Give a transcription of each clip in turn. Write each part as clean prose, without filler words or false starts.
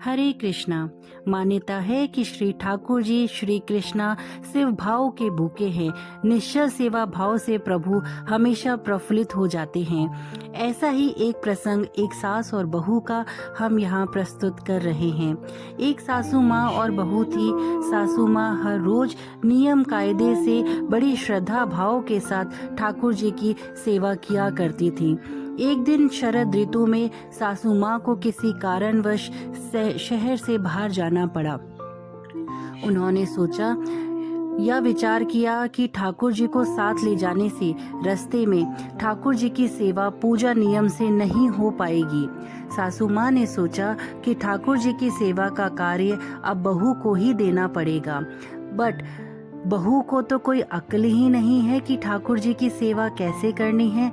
हरे कृष्णा। मान्यता है कि श्री ठाकुर जी श्री कृष्णा शिव भाव के भूखे हैं। निश्चल सेवा भाव से प्रभु हमेशा प्रफुल्लित हो जाते हैं। ऐसा ही एक प्रसंग एक सास और बहू का हम यहाँ प्रस्तुत कर रहे हैं। एक सासू माँ और बहू थी। सासू माँ हर रोज नियम कायदे से बड़ी श्रद्धा भाव के साथ ठाकुर जी की सेवा किया करती थी। एक दिन शरद ऋतु में सासू माँ को किसी कारणवश शहर से बाहर जाना पड़ा। उन्होंने सोचा या विचार किया कि ठाकुर जी को साथ ले जाने से रास्ते में ठाकुर जी की सेवा पूजा नियम से नहीं हो पाएगी। सासू माँ ने सोचा कि ठाकुर जी की सेवा का कार्य अब बहू को ही देना पड़ेगा, बट बहू को तो कोई अक्ल ही नहीं है कि ठाकुर जी की सेवा कैसे करनी है।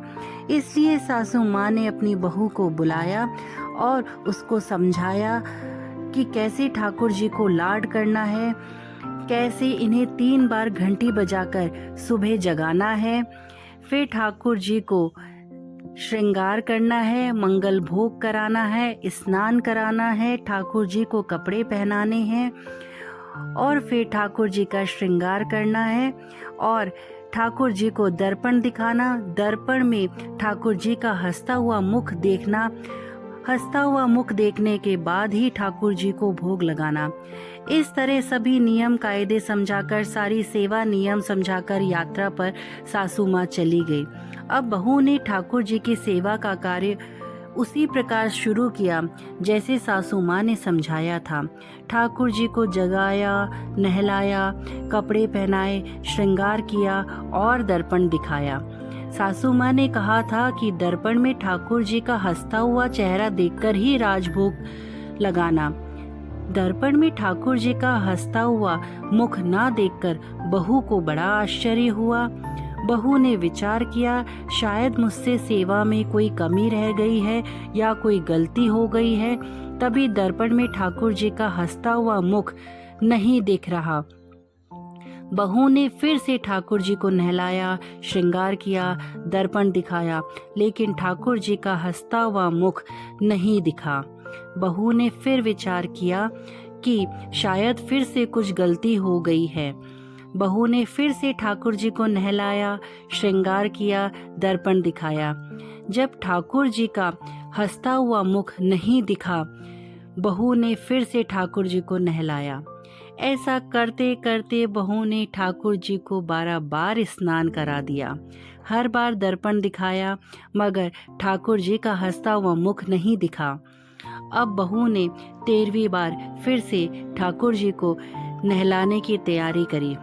इसलिए सासू माँ ने अपनी बहू को बुलाया और उसको समझाया कि कैसे ठाकुर जी को लाड करना है, कैसे इन्हें 3 बार घंटी बजाकर सुबह जगाना है, फिर ठाकुर जी को श्रृंगार करना है, मंगल भोग कराना है, स्नान कराना है, ठाकुर जी को कपड़े पहनाने हैं और फिर ठाकुर जी का श्रृंगार करना है और ठाकुर जी को दर्पण दिखाना। दर्पण में ठाकुर जी का हंसता हुआ मुख देखना। हंसता हुआ मुख देखने के बाद ही ठाकुर जी को भोग लगाना। इस तरह सभी नियम कायदे समझाकर, सारी सेवा नियम समझाकर यात्रा पर सासू माँ चली गई। अब बहू ने ठाकुर जी की सेवा का कार्य उसी प्रकार शुरू किया जैसे सासू माँ ने समझाया था। ठाकुर जी को जगाया, नहलाया, कपड़े पहनाए, श्रृंगार किया और दर्पण दिखाया। सासू माँ ने कहा था कि दर्पण में ठाकुर जी का हंसता हुआ चेहरा देखकर ही राजभोग लगाना। दर्पण में ठाकुर जी का हंसता हुआ मुख ना देखकर बहू को बड़ा आश्चर्य हुआ। बहू ने विचार किया, शायद मुझसे सेवा में कोई कमी रह गई है या कोई गलती हो गई है, तभी दर्पण में ठाकुर जी का हंसता हुआ मुख नहीं दिख रहा। बहू ने फिर से ठाकुर जी को नहलाया, श्रृंगार किया, दर्पण दिखाया, लेकिन ठाकुर जी का हंसता हुआ मुख नहीं दिखा। बहू ने फिर विचार किया कि शायद फिर से कुछ गलती हो गई है। बहू ने फिर से ठाकुर जी को नहलाया, श्रृंगार किया, दर्पण दिखाया। जब ठाकुर जी का हंसता हुआ मुख नहीं दिखा, बहू ने फिर से ठाकुर जी को नहलाया। ऐसा करते करते बहू ने ठाकुर जी को 12 बार स्नान करा दिया। हर बार दर्पण दिखाया, मगर ठाकुर जी का हंसता हुआ मुख नहीं दिखा। अब बहू ने 13वीं बार फिर से ठाकुर जी को नहलाने की तैयारी करी।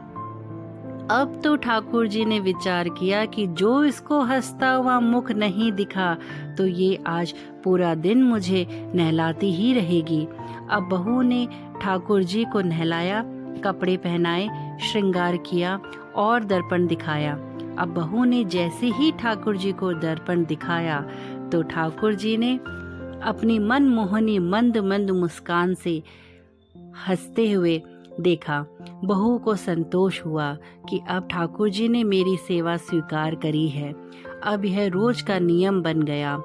अब तो ठाकुर जी ने विचार किया कि जो इसको हंसता हुआ मुख नहीं दिखा तो ये आज पूरा दिन मुझे नहलाती ही रहेगी। अब बहू ने ठाकुर जी को नहलाया, कपड़े पहनाए, श्रृंगार किया और दर्पण दिखाया। अब बहू ने जैसे ही ठाकुर जी को दर्पण दिखाया तो ठाकुर जी ने अपनी मनमोहनी मंद मंद मुस्कान से हंसते हुए देखा। बहू को संतोष हुआ कि अब ठाकुर जी ने मेरी सेवा स्वीकार करी है। अब यह रोज का नियम बन गया।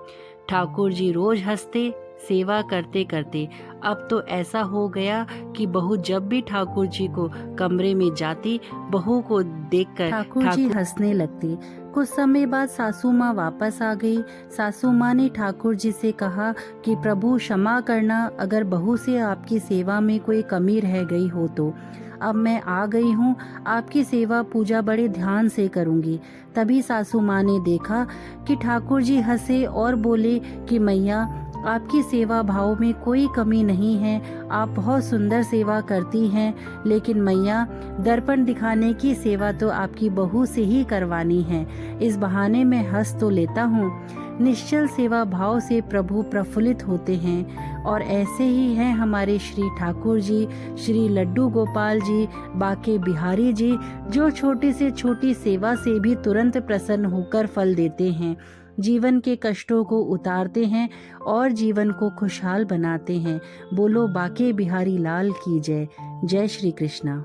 ठाकुर जी रोज हंसते, सेवा करते करते अब तो ऐसा हो गया कि बहू जब भी ठाकुर जी को कमरे में जाती, बहू को देखकर ठाकुर जी हंसने लगती। कुछ समय बाद सासू माँ वापस आ गई। सासू माँ ने ठाकुर जी से कहा कि प्रभु क्षमा करना अगर बहू से आपकी सेवा में कोई कमी रह गई हो तो। अब मैं आ गई हूँ, आपकी सेवा पूजा बड़े ध्यान से करूँगी। तभी सासू माँ ने देखा कि ठाकुर जी हंसे और बोले कि मैया, आपकी सेवा भाव में कोई कमी नहीं है, आप बहुत सुंदर सेवा करती हैं, लेकिन मैया दर्पण दिखाने की सेवा तो आपकी बहू से ही करवानी है। इस बहाने मैं हंस तो लेता हूँ। निश्चल सेवा भाव से प्रभु प्रफुल्लित होते हैं और ऐसे ही हैं हमारे श्री ठाकुर जी, श्री लड्डू गोपाल जी, बाके बिहारी जी, जो छोटी से छोटी सेवा से भी तुरंत प्रसन्न होकर फल देते हैं, जीवन के कष्टों को उतारते हैं और जीवन को खुशहाल बनाते हैं। बोलो बाके बिहारी लाल की जय। जय श्री कृष्णा।